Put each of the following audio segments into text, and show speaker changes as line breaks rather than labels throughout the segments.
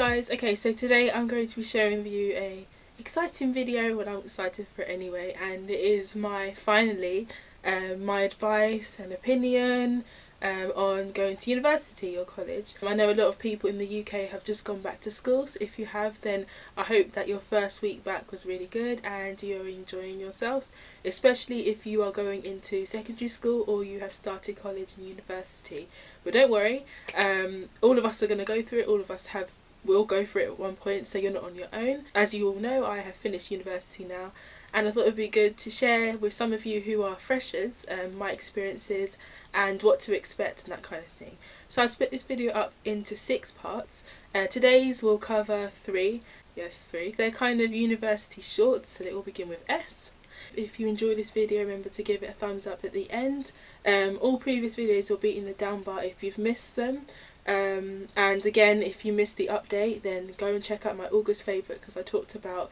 guys, okay, so today I'm going to be sharing with you a exciting video, well, I'm excited for it anyway, and it is finally my advice and opinion on going to university or college. I know a lot of people in the UK have just gone back to school, so if you have, then I hope that your first week back was really good and you're enjoying yourselves, especially if you are going into secondary school or you have started college and university. But don't worry, all of us are going to go through it, all of us will go through it at one point, so you're not on your own. As you all know, I have finished university now, and I thought it would be good to share with some of you who are freshers my experiences and what to expect and that kind of thing. So I split this video up into 6 parts. Today's will cover 3. Yes, 3. They're kind of university shorts, so they all begin with S. If you enjoy this video, remember to give it a thumbs up at the end. All previous videos will be in the down bar if you've missed them. And again, if you missed the update, then go and check out my August favourite, because I talked about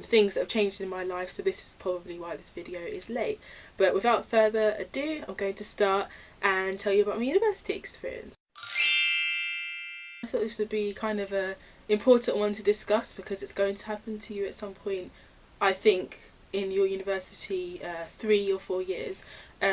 things that have changed in my life, so this is probably why this video is late. But without further ado, I'm going to start and tell you about my university experience. I thought this would be kind of a important one to discuss because it's going to happen to you at some point, I think, in your university 3 or 4 years.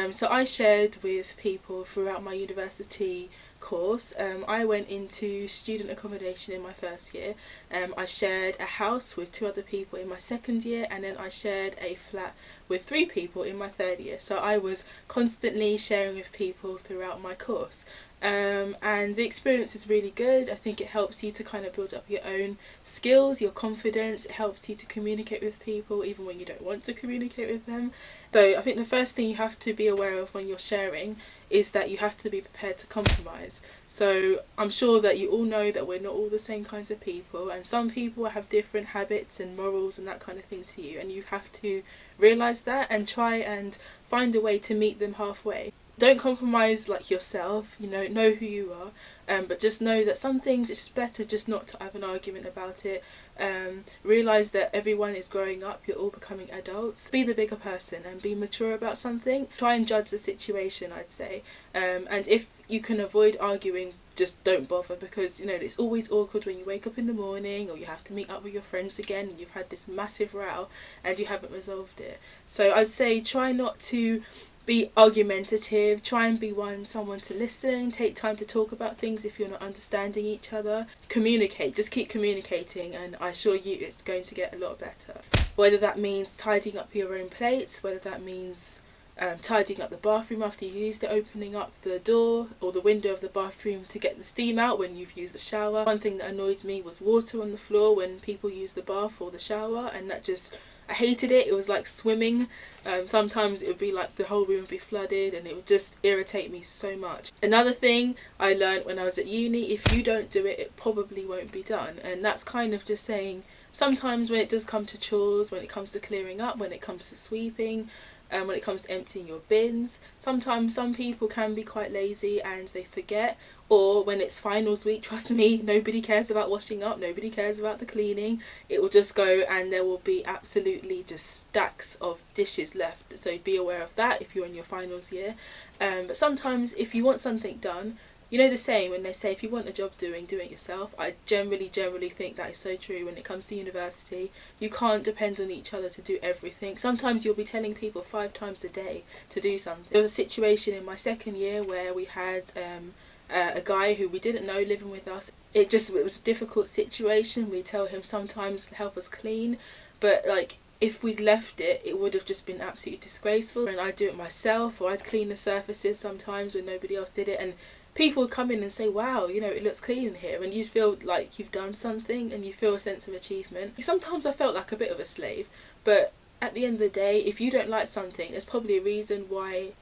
So I shared with people throughout my university course. I went into student accommodation in my first year. I shared a house with 2 other people in my second year, and then I shared a flat with 3 people in my third year. So I was constantly sharing with people throughout my course. And the experience is really good. I think it helps you to kind of build up your own skills, your confidence. It helps you to communicate with people even when you don't want to communicate with them. So I think the first thing you have to be aware of when you're sharing is that you have to be prepared to compromise. So I'm sure that you all know that we're not all the same kinds of people, and some people have different habits and morals and that kind of thing to you, and you have to realise that and try and find a way to meet them halfway. Don't compromise like yourself, know who you are, but just know that some things it's just better just not to have an argument about it. Realise that everyone is growing up, you're all becoming adults. Be the bigger person and be mature about something. Try and judge the situation, I'd say. And if you can avoid arguing, just don't bother, because it's always awkward when you wake up in the morning or you have to meet up with your friends again and you've had this massive row and you haven't resolved it. So I'd say try not to be argumentative, try and be someone to listen, take time to talk about things if you're not understanding each other. Communicate, just keep communicating, and I assure you it's going to get a lot better. Whether that means tidying up your own plates, whether that means tidying up the bathroom after you've used it, opening up the door or the window of the bathroom to get the steam out when you've used the shower. One thing that annoyed me was water on the floor when people use the bath or the shower, and I hated it. It was like swimming. Sometimes it would be like the whole room would be flooded, and it would just irritate me so much. Another thing I learned when I was at uni, if you don't do it, it probably won't be done. And that's kind of just saying, sometimes when it does come to chores, when it comes to clearing up, when it comes to sweeping, when it comes to emptying your bins, sometimes some people can be quite lazy and they forget. Or when it's finals week, trust me, nobody cares about washing up, nobody cares about the cleaning. It will just go and there will be absolutely just stacks of dishes left. So be aware of that if you're in your finals year. But sometimes if you want something done, the saying when they say if you want a job doing, do it yourself. I generally think that is so true when it comes to university. You can't depend on each other to do everything. Sometimes you'll be telling people 5 times a day to do something. There was a situation in my second year where we had a guy who we didn't know living with us. It was a difficult situation. We tell him sometimes to help us clean, but if we'd left it, it would have just been absolutely disgraceful. And I'd do it myself, or I'd clean the surfaces sometimes when nobody else did it, and people would come in and say, wow, it looks clean in here, and you feel like you've done something and you feel a sense of achievement. Sometimes I felt like a bit of a slave, but at the end of the day, if you don't like something, there's probably a reason why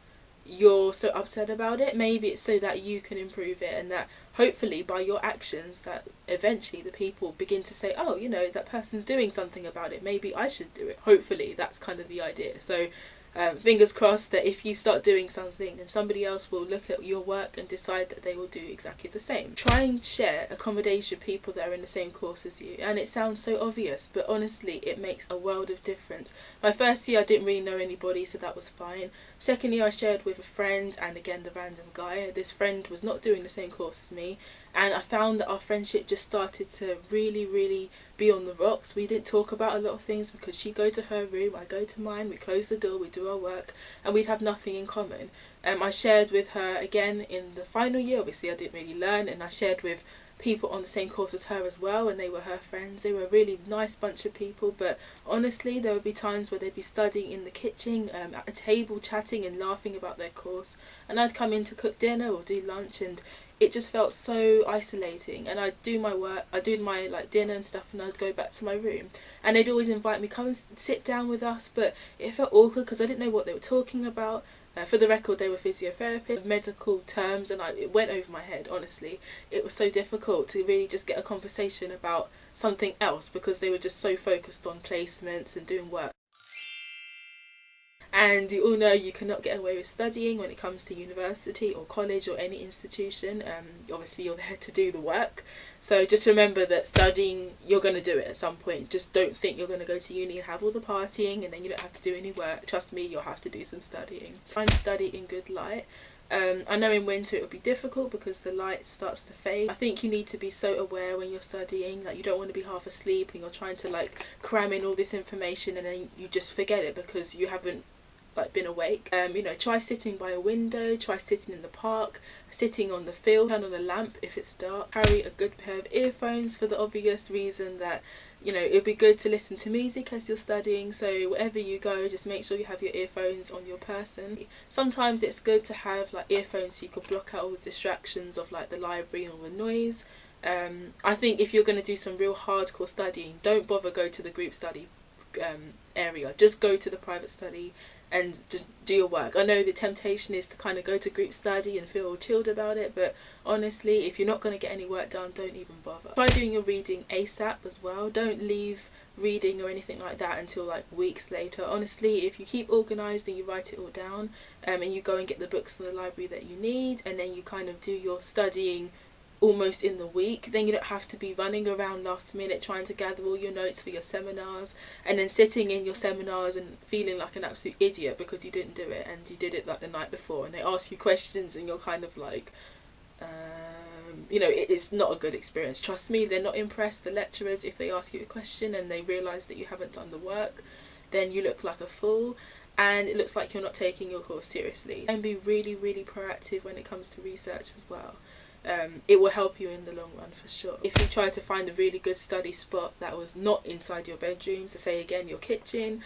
you're so upset about it. Maybe it's so that you can improve it, and that hopefully by your actions that eventually the people begin to say, oh, that person's doing something about it, maybe I should do it. Hopefully that's kind of the idea. So fingers crossed that if you start doing something, then somebody else will look at your work and decide that they will do exactly the same. Try and share accommodation with people that are in the same course as you. And it sounds so obvious, but honestly it makes a world of difference. My first year I didn't really know anybody, so that was fine. Second year I shared with a friend, and again the random guy. This friend was not doing the same course as me, and I found that our friendship just started to really be on the rocks. We didn't talk about a lot of things because she'd go to her room, I go to mine, we close the door, we do our work, and we'd have nothing in common. I shared with her again in the final year. Obviously I didn't really learn, and I shared with people on the same course as her as well, and they were her friends. They were a really nice bunch of people, but honestly there would be times where they'd be studying in the kitchen, at a table, chatting and laughing about their course, and I'd come in to cook dinner or do lunch, and it just felt so isolating. And I'd do my work, I'd do my like dinner and stuff, and I'd go back to my room, and they'd always invite me, come and sit down with us, but it felt awkward because I didn't know what they were talking about. For the record, they were physiotherapists, medical terms, and it went over my head, honestly. It was so difficult to really just get a conversation about something else because they were just so focused on placements and doing work. And you all know you cannot get away with studying when it comes to university or college or any institution. Obviously you're there to do the work, so just remember that studying, you're going to do it at some point. Just don't think you're going to go to uni and have all the partying and then you don't have to do any work. Trust me, you'll have to do some studying. Try and study in good light. I know in winter it will be difficult because the light starts to fade. I think you need to be so aware when you're studying that you don't want to be half asleep and you're trying to like cram in all this information and then you just forget it because you haven't been awake. You know, try sitting by a window, try sitting in the park, sitting on the field, turn on a lamp if it's dark. Carry a good pair of earphones for the obvious reason that, you know, it'd be good to listen to music as you're studying, so wherever you go just make sure you have your earphones on your person. Sometimes it's good to have like earphones so you can block out all the distractions of like the library or the noise. I think if you're going to do some real hardcore studying, don't bother go to the group study area, just go to the private study and just do your work. I know the temptation is to kind of go to group study and feel all chilled about it, but honestly if you're not going to get any work done, don't even bother. Try doing your reading ASAP as well. Don't leave reading or anything like that until like weeks later. Honestly, if you keep organised and you write it all down, and you go and get the books from the library that you need, and then you kind of do your studying almost in the week, then you don't have to be running around last minute trying to gather all your notes for your seminars and then sitting in your seminars and feeling like an absolute idiot because you didn't do it and you did it like the night before, and they ask you questions and you're kind of like you know, it's not a good experience. Trust me, they're not impressed, the lecturers, if they ask you a question and they realise that you haven't done the work. Then you look like a fool and it looks like you're not taking your course seriously. And be really proactive when it comes to research as well. It will help you in the long run for sure. If you try to find a really good study spot that was not inside your bedroom, so say again your kitchen,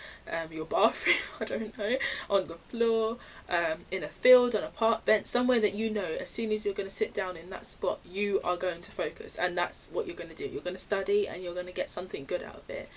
your bathroom, I don't know, on the floor, in a field, on a park bench, somewhere that you know as soon as you're going to sit down in that spot you are going to focus, and that's what you're going to do. You're going to study and you're going to get something good out of it.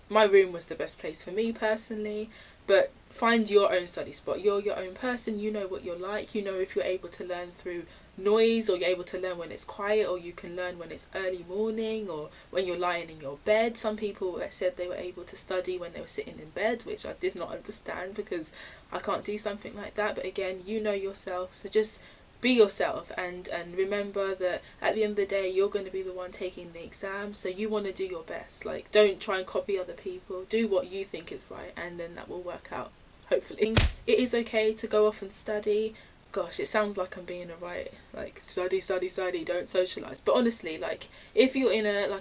My room was the best place for me personally, but find your own study spot. You're your own person, you know what you're like, you know if you're able to learn through noise, or you're able to learn when it's quiet, or you can learn when it's early morning or when you're lying in your bed. Some people said they were able to study when they were sitting in bed, which I did not understand because I can't do something like that. But again, you know yourself, so just be yourself and remember that at the end of the day you're going to be the one taking the exam, so you want to do your best. Like, don't try and copy other people, do what you think is right, and then that will work out, hopefully. It is okay to go off and study. Gosh, it sounds like I'm being a right, like, study, don't socialise. But honestly, like, if you're in a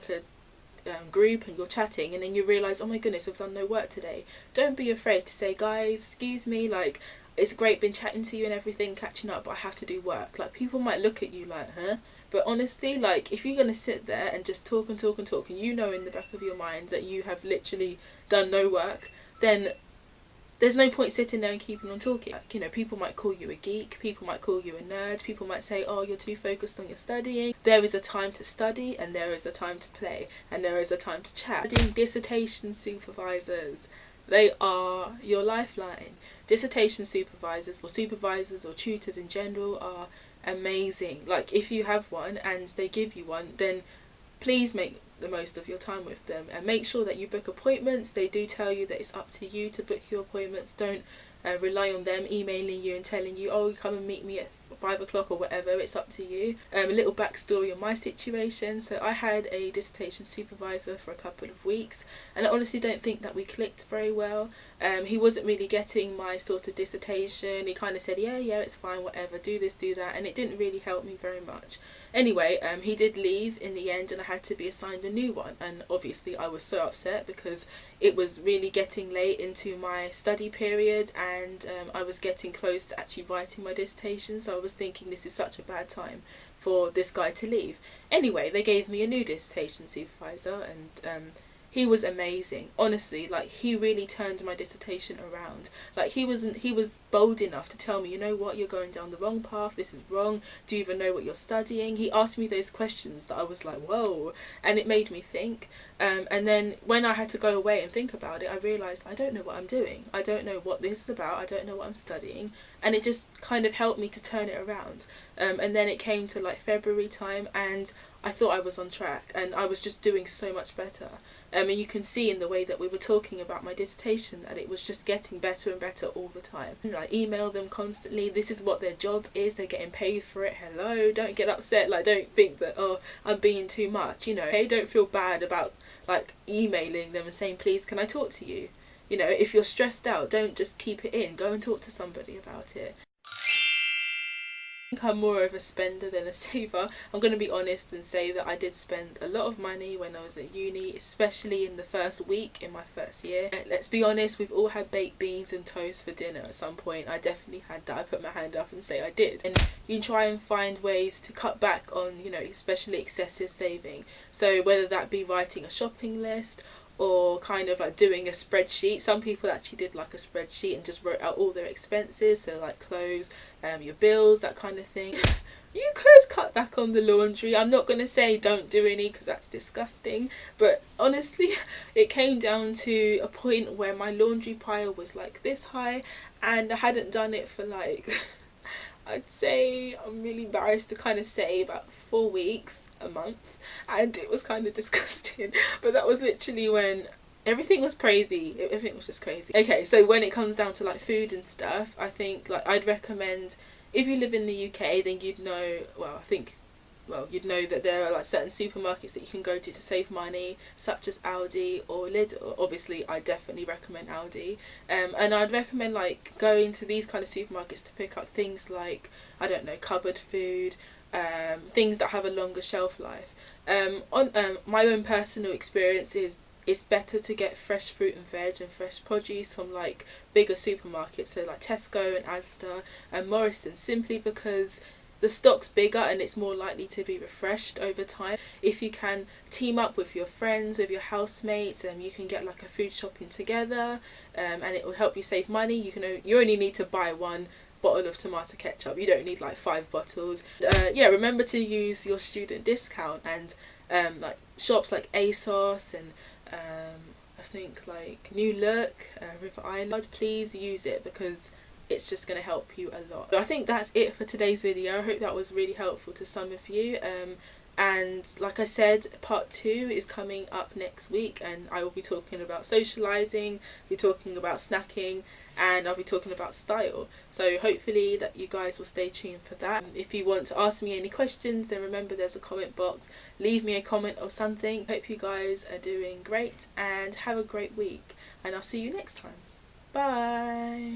group and you're chatting and then you realise, oh my goodness, I've done no work today, don't be afraid to say, guys, excuse me, like, it's great been chatting to you and everything, catching up, but I have to do work. Like, people might look at you like, huh? But honestly, like, if you're going to sit there and just talk and you know in the back of your mind that you have literally done no work, then there's no point sitting there and keeping on talking. Like, you know, people might call you a geek, people might call you a nerd, people might say, oh, you're too focused on your studying. There is a time to study and there is a time to play and there is a time to chat. Dissertation supervisors, they are your lifeline. Dissertation supervisors or tutors in general are amazing. Like, if you have one and they give you one, then please make the most of your time with them and make sure that you book appointments. They do tell you that it's up to you to book your appointments. Don't rely on them emailing you and telling you, oh, come and meet me at 5 o'clock or whatever, it's up to you. A little backstory on my situation. So I had a dissertation supervisor for a couple of weeks, and I honestly don't think that we clicked very well. He wasn't really getting my sort of dissertation. He kind of said, yeah, it's fine, whatever, do this, do that, and it didn't really help me very much. Anyway, he did leave in the end, and I had to be assigned a new one, and obviously I was so upset because it was really getting late into my study period, and I was getting close to actually writing my dissertation, so I was thinking this is such a bad time for this guy to leave. Anyway, they gave me a new dissertation supervisor, and he was amazing. Honestly, like, he really turned my dissertation around. Like, he was bold enough to tell me, you know what, you're going down the wrong path, this is wrong, do you even know what you're studying? He asked me those questions that I was like, whoa, and it made me think. And then when I had to go away and think about it, I realised I don't know what I'm doing. I don't know what this is about, I don't know what I'm studying, and it just kind of helped me to turn it around. And then it came to like February time, and I thought I was on track, and I was just doing so much better. And you can see in the way that we were talking about my dissertation that it was just getting better and better all the time. And I email them constantly. This is what their job is. They're getting paid for it. Hello, don't get upset. Like, don't think that, oh, I'm being too much. You know, hey, don't feel bad about like emailing them and saying, please, can I talk to you? You know, if you're stressed out, don't just keep it in. Go and talk to somebody about it. I think I'm more of a spender than a saver. I'm going to be honest and say that I did spend a lot of money when I was at uni, especially in the first week in my first year. Let's be honest, we've all had baked beans and toast for dinner at some point. I definitely had that. I put my hand up and say I did. And you try and find ways to cut back on, you know, especially excessive saving. So whether that be writing a shopping list or kind of like doing a spreadsheet. Some people actually did like a spreadsheet and just wrote out all their expenses, so like clothes, your bills, that kind of thing. You could cut back on the laundry. I'm not going to say don't do any because that's disgusting, but honestly it came down to a point where my laundry pile was like this high, and I hadn't done it for like I'd say, I'm really embarrassed to kind of say, about 4 weeks, a month, and it was kind of disgusting. But that was literally when everything was crazy. Everything was just crazy. Okay, so when it comes down to like food and stuff, I think like I'd recommend, if you live in the UK, then you'd know, you'd know that there are like certain supermarkets that you can go to save money, such as Aldi or Lidl. Obviously, I definitely recommend Aldi. And I'd recommend like going to these kind of supermarkets to pick up things like, I don't know, cupboard food, things that have a longer shelf life. On my own personal experience is, it's better to get fresh fruit and veg and fresh produce from like bigger supermarkets, so like Tesco and Asda and Morrisons, simply because the stock's bigger and it's more likely to be refreshed over time. If you can team up with your friends, with your housemates, you can get like a food shopping together, and it will help you save money. You only need to buy one bottle of tomato ketchup. You don't need like 5 bottles. Yeah, remember to use your student discount, and like shops like ASOS and I think like New Look, River Island, please use it because it's just going to help you a lot. So I think that's it for today's video. I hope that was really helpful to some of you. And like I said, part 2 is coming up next week, and I will be talking about socialising, be talking about snacking, and I'll be talking about style. So hopefully that you guys will stay tuned for that. If you want to ask me any questions, then remember there's a comment box. Leave me a comment or something. Hope you guys are doing great and have a great week, and I'll see you next time. Bye.